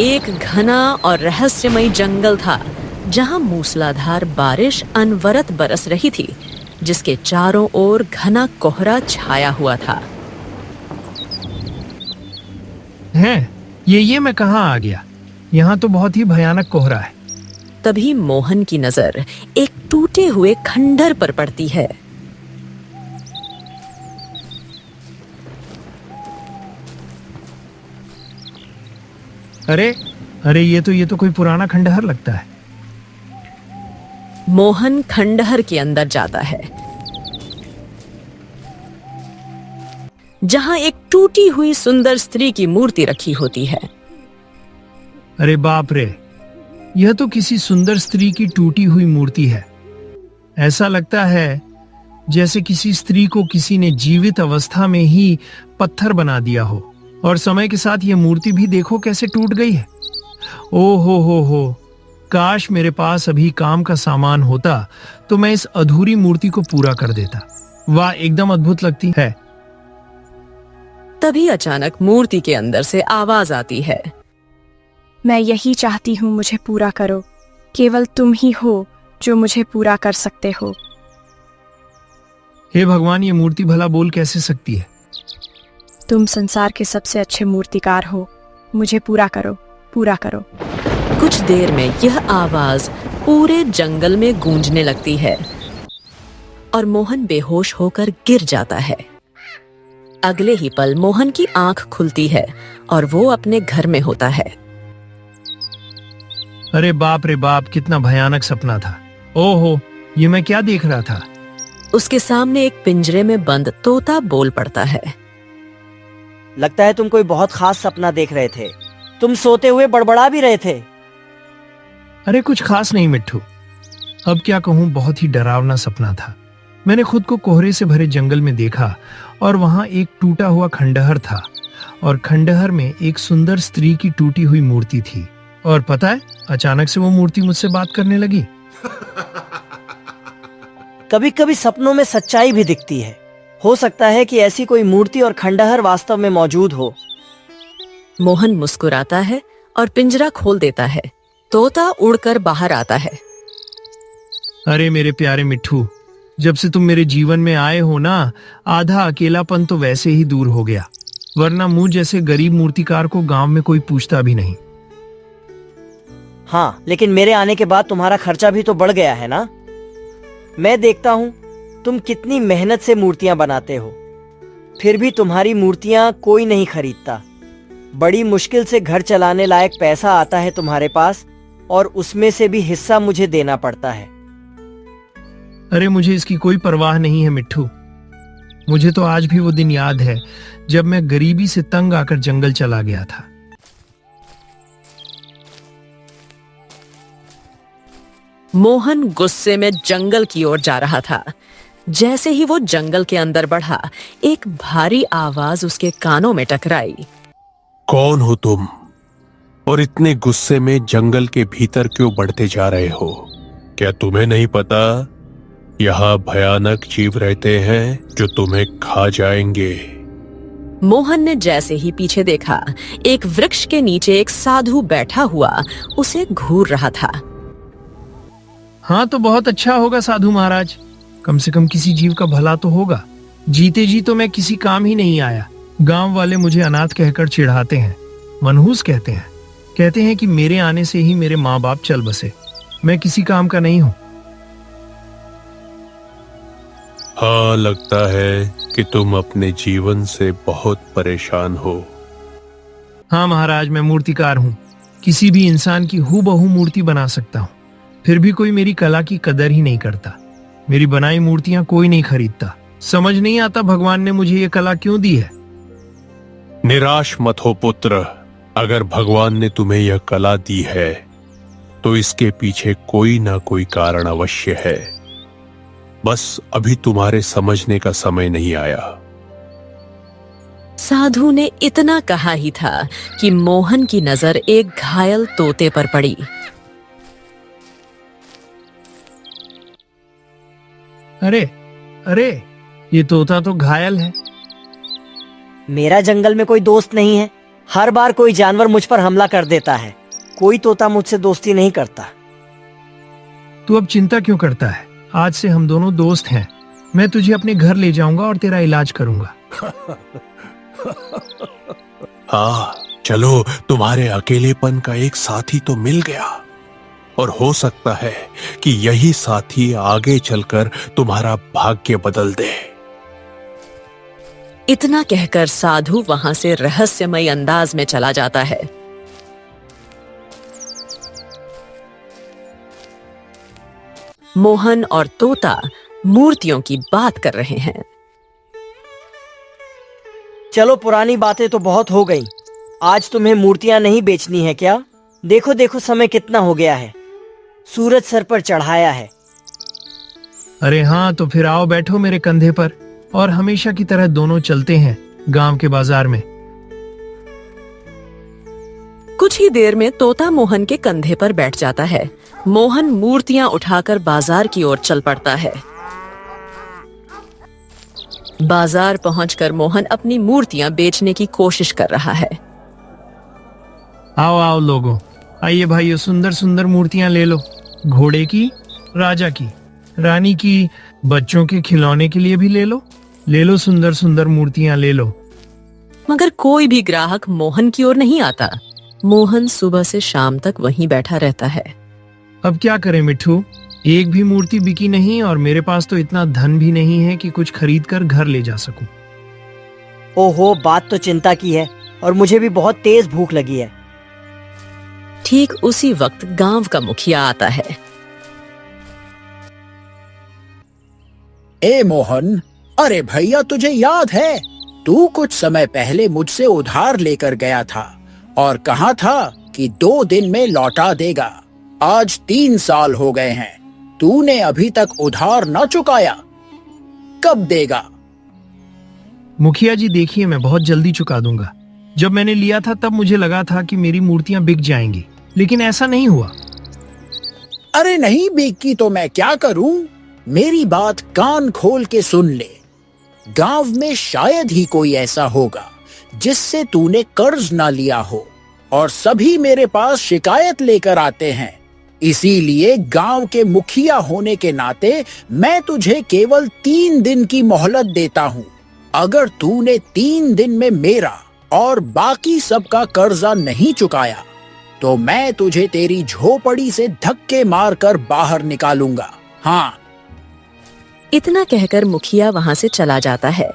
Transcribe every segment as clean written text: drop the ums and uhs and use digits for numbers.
एक घना और रहस्यमय जंगल था जहां मूसलाधार बारिश अनवरत बरस रही थी, जिसके चारों ओर घना कोहरा छाया हुआ था। ये मैं कहाँ आ गया? यहाँ तो बहुत ही भयानक कोहरा है। तभी मोहन की नजर एक टूटे हुए खंडहर पर पड़ती है। अरे अरे, ये तो कोई पुराना खंडहर लगता है। मोहन खंडहर के अंदर जाता है, जहां एक टूटी हुई सुंदर स्त्री की मूर्ति रखी होती है। अरे बाप रे, यह तो किसी सुंदर स्त्री की टूटी हुई मूर्ति है। ऐसा लगता है जैसे किसी स्त्री को किसी ने जीवित अवस्था में ही पत्थर बना दिया हो, और समय के साथ यह मूर्ति भी देखो कैसे टूट गई है। ओ हो, काश मेरे पास अभी काम का सामान होता तो मैं इस अधूरी मूर्ति को पूरा कर देता। वाह, एकदम अद्भुत लगती है। तभी अचानक मूर्ति के अंदर से आवाज आती है। मैं यही चाहती हूँ, मुझे पूरा करो। केवल तुम ही हो जो मुझे पूरा कर सकते हो। हे भगवान, ये मूर्ति भला बोल कैसे सकती है? तुम संसार के सबसे अच्छे मूर्तिकार हो, मुझे पूरा करो, पूरा करो। कुछ देर में यह आवाज पूरे जंगल में गूंजने लगती है और मोहन बेहोश होकर गिर जाता है। अगले ही पल मोहन की आंख खुलती है और वो अपने घर में होता है। अरे बाप रे बाप, कितना भयानक सपना था। ओहो, ये मैं क्या देख रहा था? उसके सामने एक पिंजरे में बंद तोता बोल पड़ता है। लगता है तुम कोई बहुत खास सपना देख रहे थे। तुम सोते हुए बड़बड़ा भी रहे थे। अरे कुछ खास नहीं मिट्ठू, अब क्या कहूँ, बहुत ही डरावना सपना था। मैंने खुद को कोहरे से भरे जंगल में देखा और वहां एक टूटा हुआ खंडहर था, और खंडहर में एक सुंदर स्त्री की टूटी हुई मूर्ति थी। और पता है, अचानक से वो मूर्ति मुझसे बात करने लगी। कभी कभी सपनों में सच्चाई भी दिखती है। हो सकता है कि ऐसी कोई मूर्ति और खंडहर वास्तव में मौजूद हो। मोहन मुस्कुराता है और पिंजरा खोल देता है। तोता उड़कर बाहर आता है। अरे मेरे प्यारे मिट्ठू, जब से तुम मेरे जीवन में आए हो ना, आधा अकेलापन तो वैसे ही दूर हो गया, वरना मुझ जैसे गरीब मूर्तिकार को गांव में कोई पूछता भी नहीं। हाँ, लेकिन मेरे आने के बाद तुम्हारा खर्चा भी तो बढ़ गया है ना। मैं देखता हूँ तुम कितनी मेहनत से मूर्तियां बनाते हो, फिर भी तुम्हारी मूर्तियां कोई नहीं खरीदता। बड़ी मुश्किल से घर चलाने लायक पैसा आता है तुम्हारे पास, और उसमें से भी हिस्सा मुझे देना पड़ता है। अरे मुझे इसकी कोई परवाह नहीं है मिट्ठू। मुझे तो आज भी वो दिन याद है जब मैं गरीबी से तंग आकर जंगल चला गया था। मोहन गुस्से में जंगल की ओर जा रहा था। जैसे ही वो जंगल के अंदर बढ़ा, एक भारी आवाज उसके कानों में टकराई। कौन हो तुम, और इतने गुस्से में जंगल के भीतर क्यों बढ़ते जा रहे हो? क्या तुम्हें नहीं पता यहाँ भयानक जीव रहते हैं जो तुम्हें खा जाएंगे? मोहन ने जैसे ही पीछे देखा, एक वृक्ष के नीचे एक साधु बैठा हुआ उसे घूर रहा था। हाँ, तो बहुत अच्छा होगा साधु महाराज, कम से कम किसी जीव का भला तो होगा। जीते जी तो मैं किसी काम ही नहीं आया। गांव वाले मुझे अनाथ कहकर चिढ़ाते हैं, मनहूस कहते हैं कि मेरे आने से ही मेरे माँ बाप चल बसे। मैं किसी काम का नहीं हूँ। हाँ, लगता है कि तुम अपने जीवन से बहुत परेशान हो। हाँ महाराज, मैं मूर्तिकार हूँ, किसी भी इंसान की हूबहू मूर्ति बना सकता हूँ, फिर भी कोई मेरी कला की कदर ही नहीं करता। मेरी बनाई मूर्तियां कोई नहीं खरीदता। समझ नहीं आता भगवान ने मुझे ये कला क्यों दी है। निराश मत हो पुत्र, अगर भगवान ने तुम्हें यह कला दी है तो इसके पीछे कोई ना कोई कारण अवश्य है। बस अभी तुम्हारे समझने का समय नहीं आया। साधु ने इतना कहा ही था कि मोहन की नजर एक घायल तोते पर पड़ी। अरे, ये तोता तो घायल है। मेरा जंगल में कोई दोस्त नहीं है। हर बार कोई जानवर मुझ पर हमला कर देता है। कोई तोता मुझसे दोस्ती नहीं करता। तू अब चिंता क्यों करता है? आज से हम दोनों दोस्त हैं। मैं तुझे अपने घर ले जाऊंगा और तेरा इलाज करूंगा। हाँ, चलो, तुम्हारे अकेलेपन का एक साथी तो मिल गया, और हो सकता है कि यही साथी आगे चलकर तुम्हारा भाग्य बदल दे। इतना कहकर साधु वहां से रहस्यमय अंदाज में चला जाता है। मोहन और तोता मूर्तियों की बात कर रहे हैं। चलो, पुरानी बातें तो बहुत हो गई। आज तुम्हें मूर्तियां नहीं बेचनी है क्या? देखो देखो, समय कितना हो गया है। सूरज सर पर चढ़ाया है। अरे हाँ, तो फिर आओ, बैठो मेरे कंधे पर और हमेशा की तरह दोनों चलते हैं गांव के बाजार में। कुछ ही देर में तोता मोहन के कंधे पर बैठ जाता है। मोहन मूर्तियां उठाकर बाजार की ओर चल पड़ता है। बाजार पहुंचकर मोहन अपनी मूर्तियां बेचने की कोशिश कर रहा है। आओ आओ लोगों, आइए भाइयों, सुंदर सुंदर मूर्तियां ले लो। घोड़े की, राजा की, रानी की, बच्चों के खिलौने के लिए भी ले लो सुंदर सुंदर मूर्तियां ले लो। मगर कोई भी ग्राहक मोहन की ओर नहीं आता। मोहन सुबह से शाम तक वहीं बैठा रहता है। अब क्या करें मिट्ठू, एक भी मूर्ति बिकी नहीं और मेरे पास तो इतना धन भी नहीं है कि कुछ खरीद कर घर ले जा सकूं। ओहो, बात तो चिंता की है, और मुझे भी बहुत तेज भूख लगी है। ठीक उसी वक्त गांव का मुखिया आता है। ए मोहन, अरे भैया, तुझे याद है तू कुछ समय पहले मुझसे उधार लेकर गया था और कहा था कि 2 दिन में लौटा देगा। आज 3 साल हो गए हैं, तूने अभी तक उधार न चुकाया। कब देगा? मुखिया जी देखिए, मैं बहुत जल्दी चुका दूंगा। जब मैंने लिया था तब मुझे लगा था कि मेरी मूर्तियां बिक जाएंगी, लेकिन ऐसा नहीं हुआ। अरे नहीं बिकी तो मैं क्या करूं? मेरी बात कान खोल के सुन ले। गांव में शायद ही कोई ऐसा होगा जिससे तूने कर्ज ना लिया हो, और सभी मेरे पास शिकायत लेकर आते हैं। इसीलिए गांव के मुखिया होने के नाते मैं तुझे केवल 3 दिन की मोहलत देता हूं। अगर तूने 3 दिन में मेरा और बाकी सबका कर्जा नहीं चुकाया तो मैं तुझे तेरी झोपड़ी से धक्के मारकर बाहर निकालूंगा। हाँ। इतना कहकर मुखिया वहां से चला जाता है।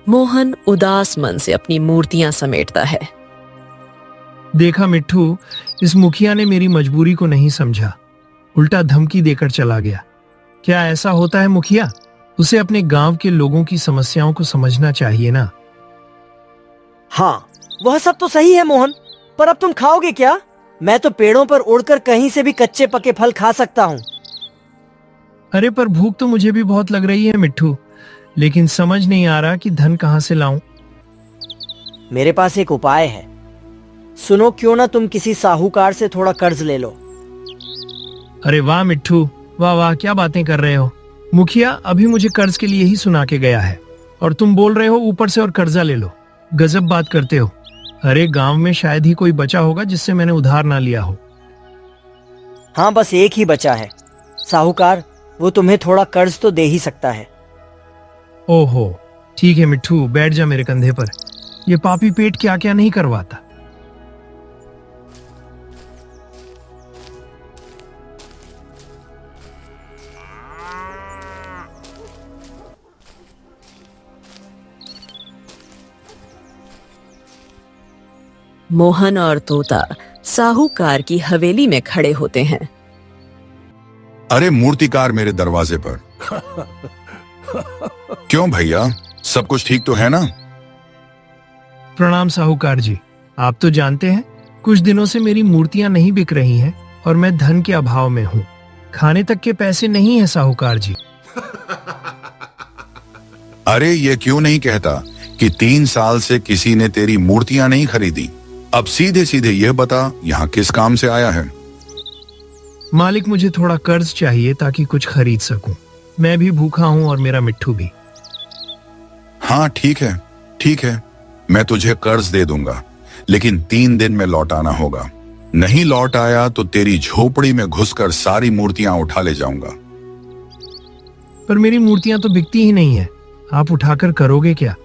मोहन उदास मन से अपनी मूर्तियां समेटता है। देखा मिट्ठू, इस मुखिया ने मेरी मजबूरी को नहीं समझा, उल्टा धमकी देकर चला गया। क्या ऐसा होता है मुखिया? उसे अपने गांव के लोगों की समस्याओं को समझना चाहिए ना। हाँ, वह सब तो सही है मोहन, पर अब तुम खाओगे क्या? मैं तो पेड़ों पर उड़कर कहीं से भी कच्चे पके फल खा सकता हूँ। अरे पर भूख तो मुझे भी बहुत लग रही है मिट्ठू, लेकिन समझ नहीं आ रहा कि धन कहां से लाऊं। मेरे पास एक उपाय है। सुनो, क्यों ना तुम किसी साहूकार से थोड़ा कर्ज ले लो। अरे वाह मिट्ठू, वाह वाह, क्या बातें कर रहे हो। मुखिया अभी मुझे कर्ज के लिए ही सुना के गया है और तुम बोल रहे हो ऊपर से और कर्जा ले लो। गजब बात करते हो। अरे गांव में शायद ही कोई बचा होगा जिससे मैंने उधार ना लिया हो। हाँ, बस एक ही बचा है। साहूकार, वो तुम्हें थोड़ा कर्ज तो दे ही सकता है। ओहो, ठीक है मिट्ठू, बैठ जा मेरे कंधे पर। ये पापी पेट क्या क्या नहीं करवाता। मोहन और तोता साहूकार की हवेली में खड़े होते हैं। अरे मूर्तिकार मेरे दरवाजे पर। क्यों भैया, सब कुछ ठीक तो है ना? प्रणाम साहूकार जी। आप तो जानते हैं कुछ दिनों से मेरी मूर्तियां नहीं बिक रही हैं और मैं धन के अभाव में हूँ। खाने तक के पैसे नहीं है साहूकार जी। अरे ये क्यों नहीं कहता कि 3 साल से किसी ने तेरी मूर्तियां नहीं खरीदी? अब सीधे सीधे यह बता, यहाँ किस काम से आया है? मालिक, मुझे थोड़ा कर्ज चाहिए ताकि कुछ खरीद सकूं। मैं भी भूखा हूं और मेरा मिट्ठू भी। हाँ ठीक है, ठीक है, मैं तुझे कर्ज दे दूंगा, लेकिन 3 दिन में लौटाना होगा। नहीं लौट आया तो तेरी झोपड़ी में घुसकर सारी मूर्तियां उठा ले जाऊंगा। पर मेरी मूर्तियां तो बिकती ही नहीं है, आप उठाकर करोगे क्या?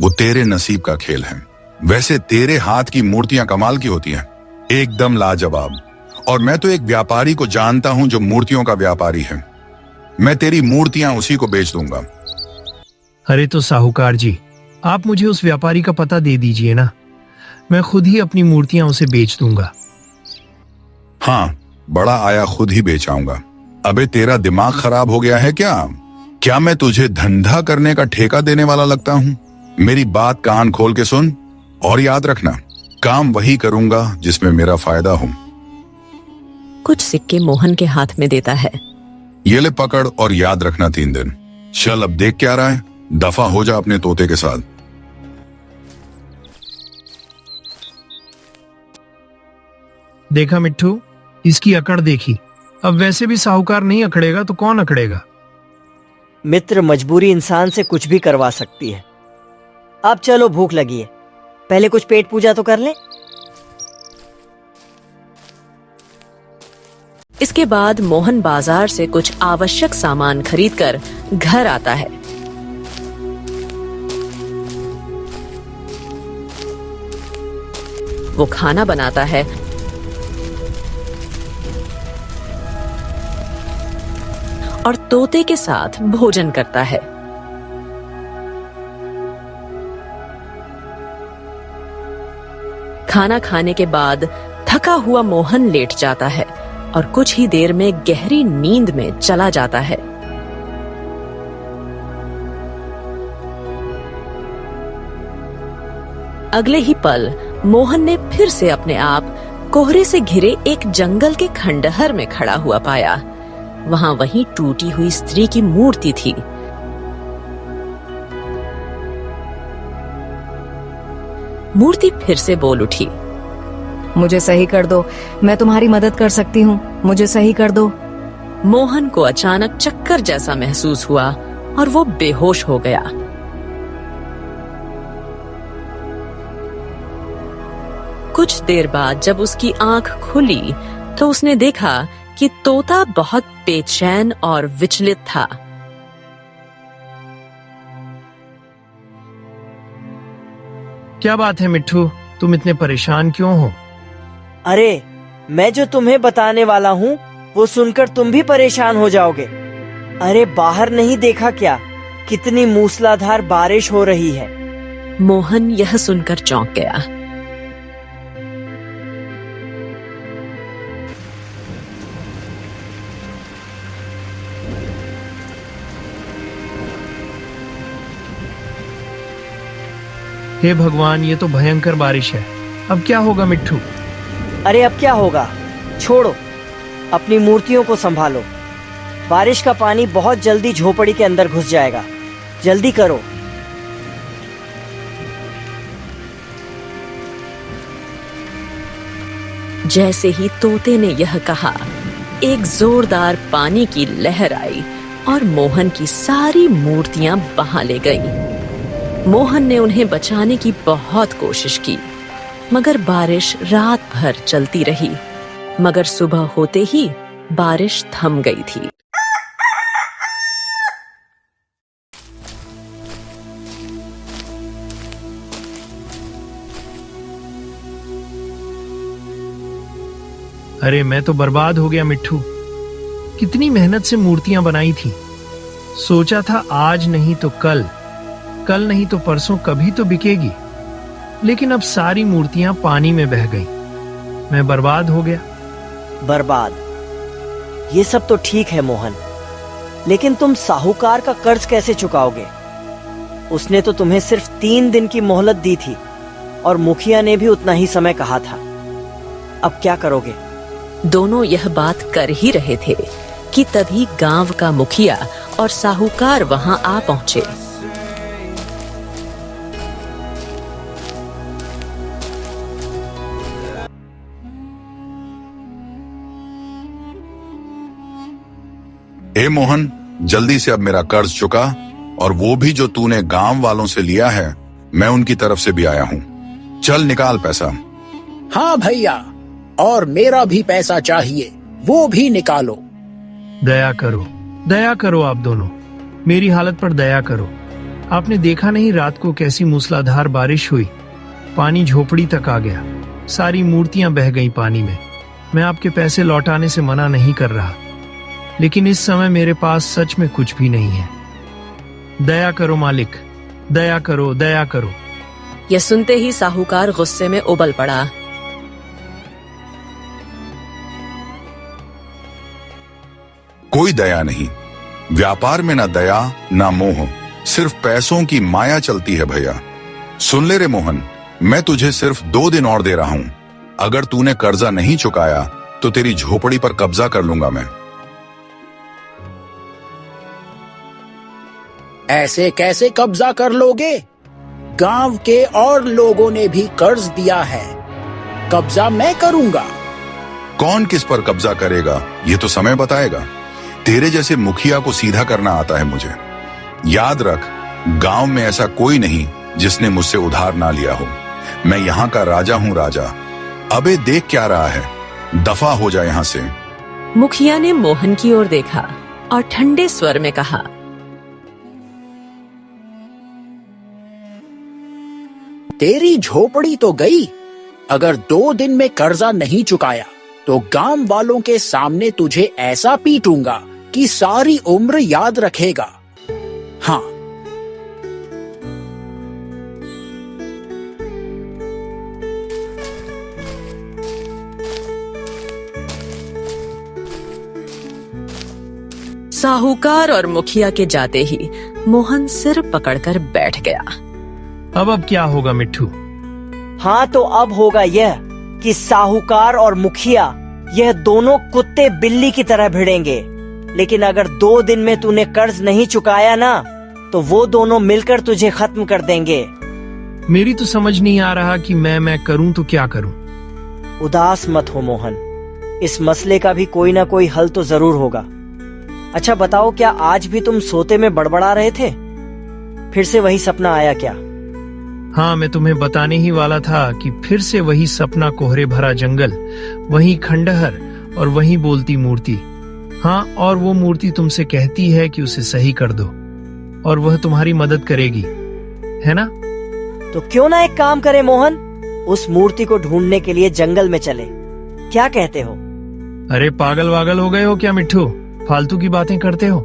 वो तेरे नसीब का खेल है। वैसे तेरे हाथ की मूर्तियां कमाल की होती हैं, एकदम लाजवाब। और मैं तो एक व्यापारी को जानता हूं जो मूर्तियों का व्यापारी है। मैं तेरी मूर्तियां उसी को बेच दूंगा। अरे तो साहूकार जी, आप मुझे उस व्यापारी का पता दे दीजिए ना, मैं खुद ही अपनी मूर्तियां उसे बेच दूंगा। हाँ, बड़ा आया खुद ही बेच आऊंगा। अबे तेरा दिमाग खराब हो गया है क्या? क्या मैं तुझे धंधा करने का ठेका देने वाला लगता हूं? मेरी बात कान खोल के सुन और याद रखना, काम वही करूंगा जिसमें मेरा फायदा हो। कुछ सिक्के मोहन के हाथ में देता है। ये ले पकड़ और याद रखना 3 दिन। चल अब देख क्या रहा है, दफा हो जा अपने तोते के साथ। देखा मिट्ठू, इसकी अकड़ देखी। अब वैसे भी साहूकार नहीं अकड़ेगा तो कौन अकड़ेगा? मित्र, मजबूरी इंसान से कुछ भी करवा सकती है। अब चलो, भूख लगी है, पहले कुछ पेट पूजा तो कर ले। इसके बाद मोहन बाजार से कुछ आवश्यक सामान खरीदकर घर आता है। वो खाना बनाता है और तोते के साथ भोजन करता है। खाना खाने के बाद थका हुआ मोहन लेट जाता है और कुछ ही देर में गहरी नींद में चला जाता है। अगले ही पल मोहन ने फिर से अपने आप कोहरे से घिरे एक जंगल के खंडहर में खड़ा हुआ पाया। वहां वही टूटी हुई स्त्री की मूर्ति थी। मूर्ति फिर से बोल उठी, मुझे सही कर दो, मैं तुम्हारी मदद कर सकती हूँ, मुझे सही कर दो। मोहन को अचानक चक्कर जैसा महसूस हुआ और वो बेहोश हो गया। कुछ देर बाद जब उसकी आंख खुली तो उसने देखा कि तोता बहुत बेचैन और विचलित था। क्या बात है मिट्ठू, तुम इतने परेशान क्यों हो? अरे, मैं जो तुम्हें बताने वाला हूँ वो सुनकर तुम भी परेशान हो जाओगे। अरे, बाहर नहीं देखा क्या, कितनी मूसलाधार बारिश हो रही है। मोहन यह सुनकर चौंक गया। हे भगवान, ये तो भयंकर बारिश है। अब क्या होगा मिट्ठू? अरे, अब क्या होगा, छोड़ो, अपनी मूर्तियों को संभालो। बारिश का पानी बहुत जल्दी झोपड़ी के अंदर घुस जाएगा, जल्दी करो। जैसे ही तोते ने यह कहा, एक जोरदार पानी की लहर आई और मोहन की सारी मूर्तियां बहा ले गईं। मोहन ने उन्हें बचाने की बहुत कोशिश की, मगर बारिश रात भर चलती रही। मगर सुबह होते ही बारिश थम गई थी। अरे मैं तो बर्बाद हो गया मिट्ठू। कितनी मेहनत से मूर्तियां बनाई थी। सोचा था आज नहीं तो कल, कल नहीं तो परसों कभी तो बिकेगी, लेकिन अब सारी मूर्तियां पानी में बह गईं। मैं बर्बाद हो गया। बर्बाद? ये सब तो ठीक है मोहन, लेकिन तुम साहूकार का कर्ज कैसे चुकाओगे? उसने तो तुम्हें सिर्फ 3 दिन की मोहलत दी थी और मुखिया ने भी उतना ही समय कहा था। अब क्या करोगे? दोनों यह बात कर ही रहे थे कि तभी गांव का मुखिया और साहूकार वहां आ पहुंचे। हे मोहन, जल्दी से अब मेरा कर्ज चुका और वो भी जो तूने गांव वालों से लिया है, मैं उनकी तरफ से भी आया हूँ। चल निकाल पैसा। हाँ भैया, और मेरा भी पैसा चाहिए, वो भी निकालो। दया करो आप दोनों, मेरी हालत पर दया करो। आपने देखा नहीं रात को कैसी मूसलाधार बारिश हुई, पानी झोपड़ी तक आ गया, सारी मूर्तियां बह गई पानी में। मैं आपके पैसे लौटाने से मना नहीं कर रहा, लेकिन इस समय मेरे पास सच में कुछ भी नहीं है। दया करो मालिक, दया करो, दया करो। यह सुनते ही साहूकार गुस्से में उबल पड़ा। कोई दया नहीं, व्यापार में ना दया ना मोह, सिर्फ पैसों की माया चलती है भैया। सुन ले रे मोहन, मैं तुझे सिर्फ 2 दिन और दे रहा हूं। अगर तूने कर्जा नहीं चुकाया तो तेरी झोपड़ी पर कब्जा कर लूंगा मैं। ऐसे कैसे कब्जा कर लोगे? गांव के और लोगों ने भी कर्ज दिया है, कब्जा मैं करूंगा। कौन किस पर कब्जा करेगा ये तो समय बताएगा। तेरे जैसे मुखिया को सीधा करना आता है मुझे। याद रख, गांव में ऐसा कोई नहीं जिसने मुझसे उधार ना लिया हो। मैं यहाँ का राजा हूँ, राजा। अबे देख क्या रहा है, दफा हो जा यहाँ से। मुखिया ने मोहन की ओर देखा और ठंडे स्वर में कहा, तेरी झोपड़ी तो गई। अगर 2 दिन में कर्जा नहीं चुकाया तो गांव वालों के सामने तुझे ऐसा पीटूंगा कि सारी उम्र याद रखेगा। हाँ, साहूकार और मुखिया के जाते ही मोहन सिर पकड़कर बैठ गया। अब क्या होगा मिट्ठू? हाँ, तो अब होगा यह कि साहूकार और मुखिया यह दोनों कुत्ते बिल्ली की तरह भिड़ेंगे। लेकिन अगर 2 दिन में तूने कर्ज नहीं चुकाया ना, तो वो दोनों मिलकर तुझे खत्म कर देंगे। मेरी तो समझ नहीं आ रहा कि मैं करूं तो क्या करूं। उदास मत हो मोहन, इस मसले का भी कोई ना कोई हल तो जरूर होगा। अच्छा बताओ, क्या आज भी तुम सोते में बड़बड़ा रहे थे? फिर से वही सपना आया क्या? हाँ, मैं तुम्हें बताने ही वाला था कि फिर से वही सपना, कोहरे भरा जंगल, वही खंडहर और वही बोलती मूर्ति। हाँ, और वो मूर्ति तुमसे कहती है कि उसे सही कर दो और वह तुम्हारी मदद करेगी, है ना? तो क्यों ना एक काम करे मोहन, उस मूर्ति को ढूंढने के लिए जंगल में चले। क्या कहते हो? अरे पागल वागल हो गए हो क्या मिट्ठू? फालतू की बातें करते हो।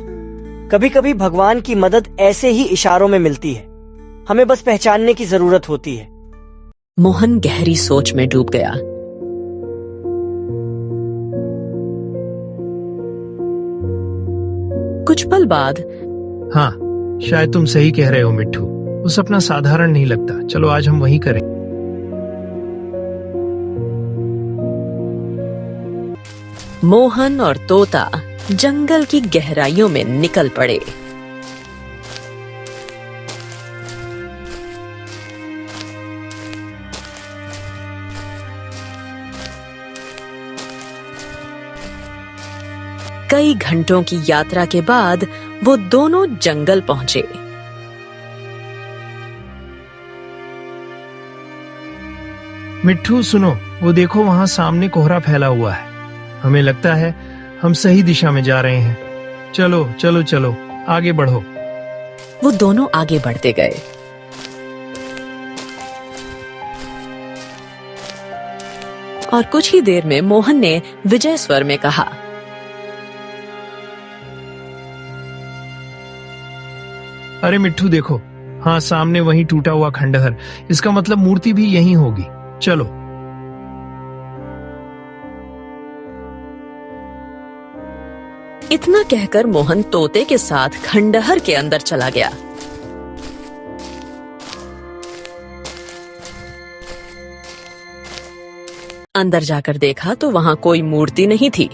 कभी कभी भगवान की मदद ऐसे ही इशारों में मिलती है, हमें बस पहचानने की जरूरत होती है। मोहन गहरी सोच में डूब गया। कुछ पल बाद, हाँ, शायद तुम सही कह रहे हो मिट्ठू, वो सपना साधारण नहीं लगता। चलो आज हम वही करें। मोहन और तोता जंगल की गहराइयों में निकल पड़े। कई घंटों की यात्रा के बाद वो दोनों जंगल पहुंचे। मिट्ठू सुनो, वो देखो वहां सामने कोहरा फैला हुआ है। हमें लगता है हम सही दिशा में जा रहे हैं। चलो चलो चलो, आगे बढ़ो। वो दोनों आगे बढ़ते गए। और कुछ ही देर में मोहन ने विजय स्वर में कहा, अरे मिट्ठू देखो, हाँ सामने वही टूटा हुआ खंडहर। इसका मतलब मूर्ति भी यहीं होगी। चलो। इतना कहकर मोहन तोते के साथ खंडहर के अंदर चला गया। अंदर जाकर देखा तो वहां कोई मूर्ति नहीं थी।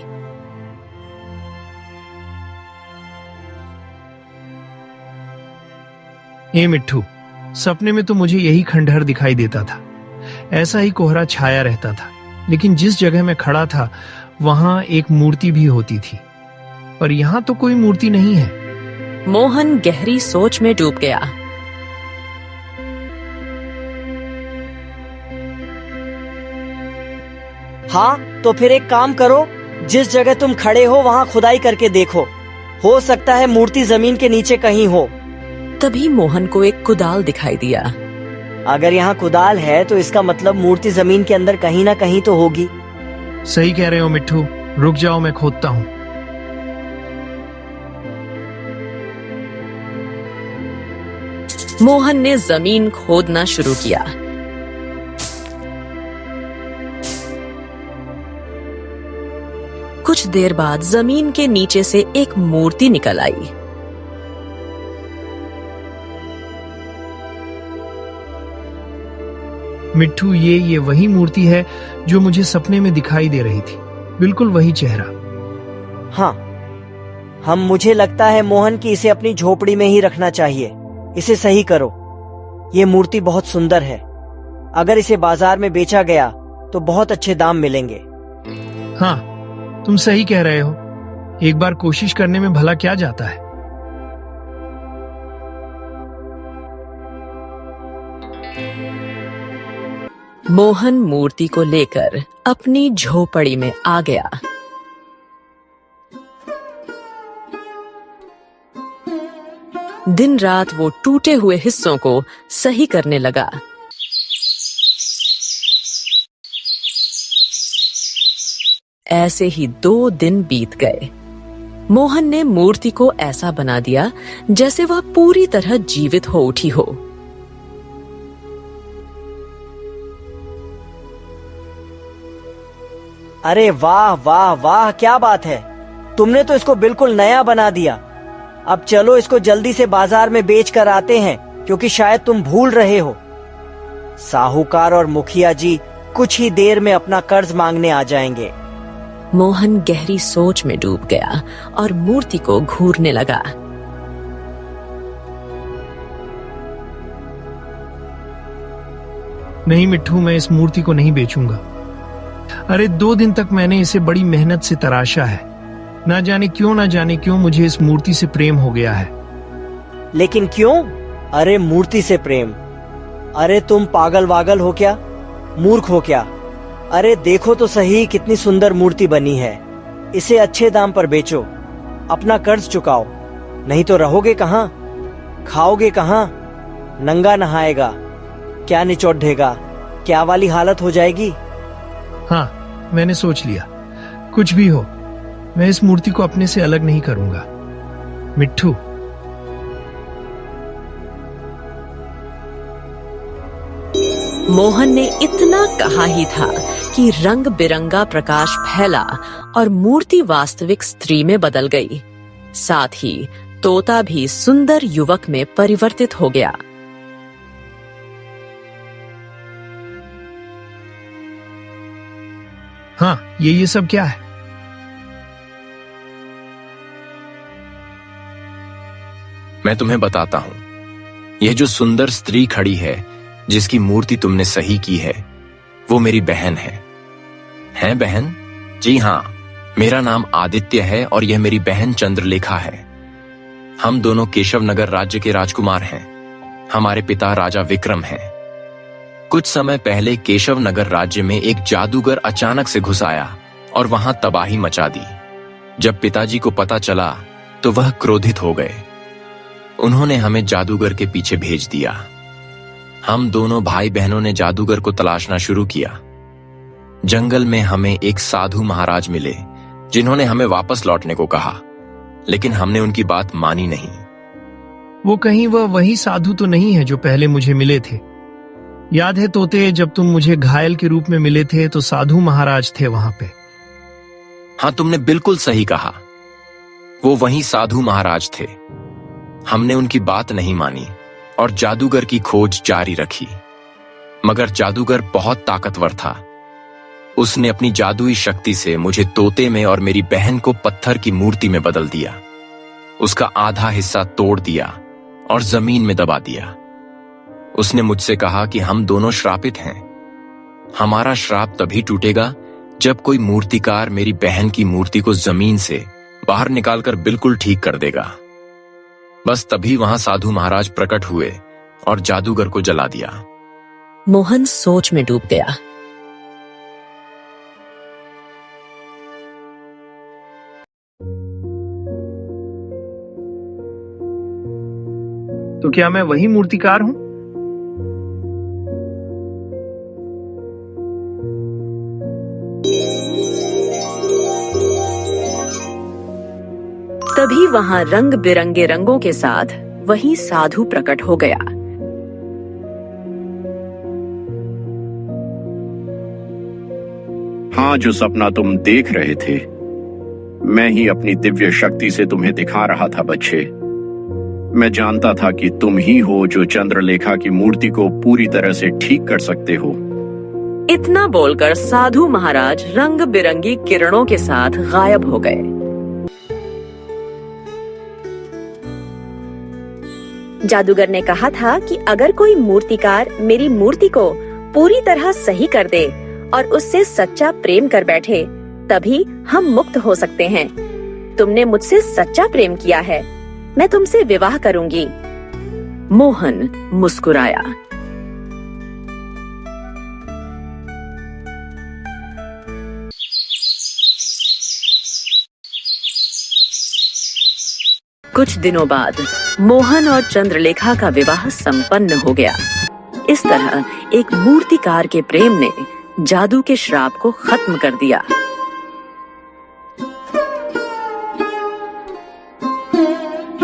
ए मिट्ठू, सपने में तो मुझे यही खंडहर दिखाई देता था। ऐसा ही कोहरा छाया रहता था, लेकिन जिस जगह मैं खड़ा था वहां एक मूर्ति भी होती थी। पर यहाँ तो कोई मूर्ति नहीं है। मोहन गहरी सोच में डूब गया। हाँ, तो फिर एक काम करो, जिस जगह तुम खड़े हो वहाँ खुदाई करके देखो, हो सकता है मूर्ति जमीन के नीचे कहीं हो। तभी मोहन को एक कुदाल दिखाई दिया। अगर यहाँ कुदाल है तो इसका मतलब मूर्ति जमीन के अंदर कहीं ना कहीं तो होगी। सही कह रहे हो मिट्ठू, रुक जाओ मैं खोदता हूँ। मोहन ने जमीन खोदना शुरू किया। कुछ देर बाद जमीन के नीचे से एक मूर्ति निकल आई। मिट्ठू, ये वही मूर्ति है जो मुझे सपने में दिखाई दे रही थी, बिल्कुल वही चेहरा। हाँ, मुझे लगता है मोहन की इसे अपनी झोपड़ी में ही रखना चाहिए। इसे सही करो, ये मूर्ति बहुत सुंदर है। अगर इसे बाजार में बेचा गया तो बहुत अच्छे दाम मिलेंगे। हाँ, तुम सही कह रहे हो। एक बार कोशिश करने में भला क्या जाता है। मोहन मूर्ति को लेकर अपनी झोपड़ी में आ गया। दिन रात वो टूटे हुए हिस्सों को सही करने लगा। ऐसे ही 2 दिन बीत गए। मोहन ने मूर्ति को ऐसा बना दिया जैसे वह पूरी तरह जीवित हो उठी हो। अरे वाह वाह वाह, क्या बात है, तुमने तो इसको बिल्कुल नया बना दिया। अब चलो इसको जल्दी से बाजार में बेच कर आते हैं, क्योंकि शायद तुम भूल रहे हो, साहूकार और मुखिया जी कुछ ही देर में अपना कर्ज मांगने आ जाएंगे। मोहन गहरी सोच में डूब गया और मूर्ति को घूरने लगा। नहीं मिट्ठू, मैं इस मूर्ति को नहीं बेचूंगा। अरे 2 दिन तक मैंने इसे बड़ी मेहनत से तराशा है। ना जाने क्यों मुझे इस मूर्ति से प्रेम हो गया है। लेकिन क्यों? अरे मूर्ति से प्रेम? अरे तुम पागल वागल हो क्या, मूर्ख हो क्या? अरे देखो तो सही कितनी सुंदर मूर्ति बनी है। इसे अच्छे दाम पर बेचो, अपना कर्ज चुकाओ, नहीं तो रहोगे कहाँ, खाओगे कहाँ, नंगा नहाएगा, क्या निचोड़ ढेगा, क्या वाली हालत हो जाएगी। हाँ, मैंने सोच लिया, कुछ भी हो मैं इस मूर्ति को अपने से अलग नहीं करूंगा। मिट्ठू, मोहन ने इतना कहा ही था कि रंग बिरंगा प्रकाश फैला और मूर्ति वास्तविक स्त्री में बदल गई। साथ ही तोता भी सुंदर युवक में परिवर्तित हो गया। हाँ, ये सब क्या है? मैं तुम्हें बताता हूँ। यह जो सुंदर स्त्री खड़ी है, जिसकी मूर्ति तुमने सही की है, वो मेरी बहन है। हैं बहन? जी हाँ, मेरा नाम आदित्य है और यह मेरी बहन चंद्रलेखा है। हम दोनों केशव नगर राज्य के राजकुमार हैं। हमारे पिता राजा विक्रम हैं। कुछ समय पहले केशव नगर राज्य में एक जादूगर अचानक से घुस आया और वहां तबाही मचा दी। जब पिताजी को पता चला तो वह क्रोधित हो गए। उन्होंने हमें जादूगर के पीछे भेज दिया। हम दोनों भाई बहनों ने जादूगर को तलाशना शुरू किया। जंगल में हमें एक साधु महाराज मिले, जिन्होंने हमें वापस लौटने को कहा, लेकिन हमने उनकी बात मानी नहीं। वो कहीं वही साधु तो नहीं है जो पहले मुझे मिले थे? याद है तोते, जब तुम मुझे घायल के रूप में मिले थे तो साधु महाराज थे वहां पे। हाँ, तुमने बिल्कुल सही कहा, वो वही साधु महाराज थे। हमने उनकी बात नहीं मानी और जादूगर की खोज जारी रखी। मगर जादूगर बहुत ताकतवर था। उसने अपनी जादुई शक्ति से मुझे तोते में और मेरी बहन को पत्थर की मूर्ति में बदल दिया। उसका आधा हिस्सा तोड़ दिया और जमीन में दबा दिया। उसने मुझसे कहा कि हम दोनों श्रापित हैं। हमारा श्राप तभी टूटेगा जब कोई मूर्तिकार मेरी बहन की मूर्ति को जमीन से बाहर निकालकर बिल्कुल ठीक कर देगा। बस तभी वहां साधु महाराज प्रकट हुए और जादूगर को जला दिया। मोहन सोच में डूब गया। तो क्या मैं वही मूर्तिकार हूं? तभी वहां रंग बिरंगे रंगों के साथ वही साधु प्रकट हो गया। हाँ, जो सपना तुम देख रहे थे, मैं ही अपनी दिव्य शक्ति से तुम्हें दिखा रहा था बच्चे। मैं जानता था कि तुम ही हो जो चंद्रलेखा की मूर्ति को पूरी तरह से ठीक कर सकते हो। इतना बोलकर साधु महाराज रंग बिरंगी किरणों के साथ गायब हो गए। जादूगर ने कहा था कि अगर कोई मूर्तिकार मेरी मूर्ति को पूरी तरह सही कर दे और उससे सच्चा प्रेम कर बैठे, तभी हम मुक्त हो सकते हैं। तुमने मुझसे सच्चा प्रेम किया है, मैं तुमसे विवाह करूंगी। मोहन मुस्कुराया। कुछ दिनों बाद मोहन और चंद्रलेखा का विवाह संपन्न हो गया। इस तरह एक मूर्तिकार के प्रेम ने जादू के श्राप को खत्म कर दिया।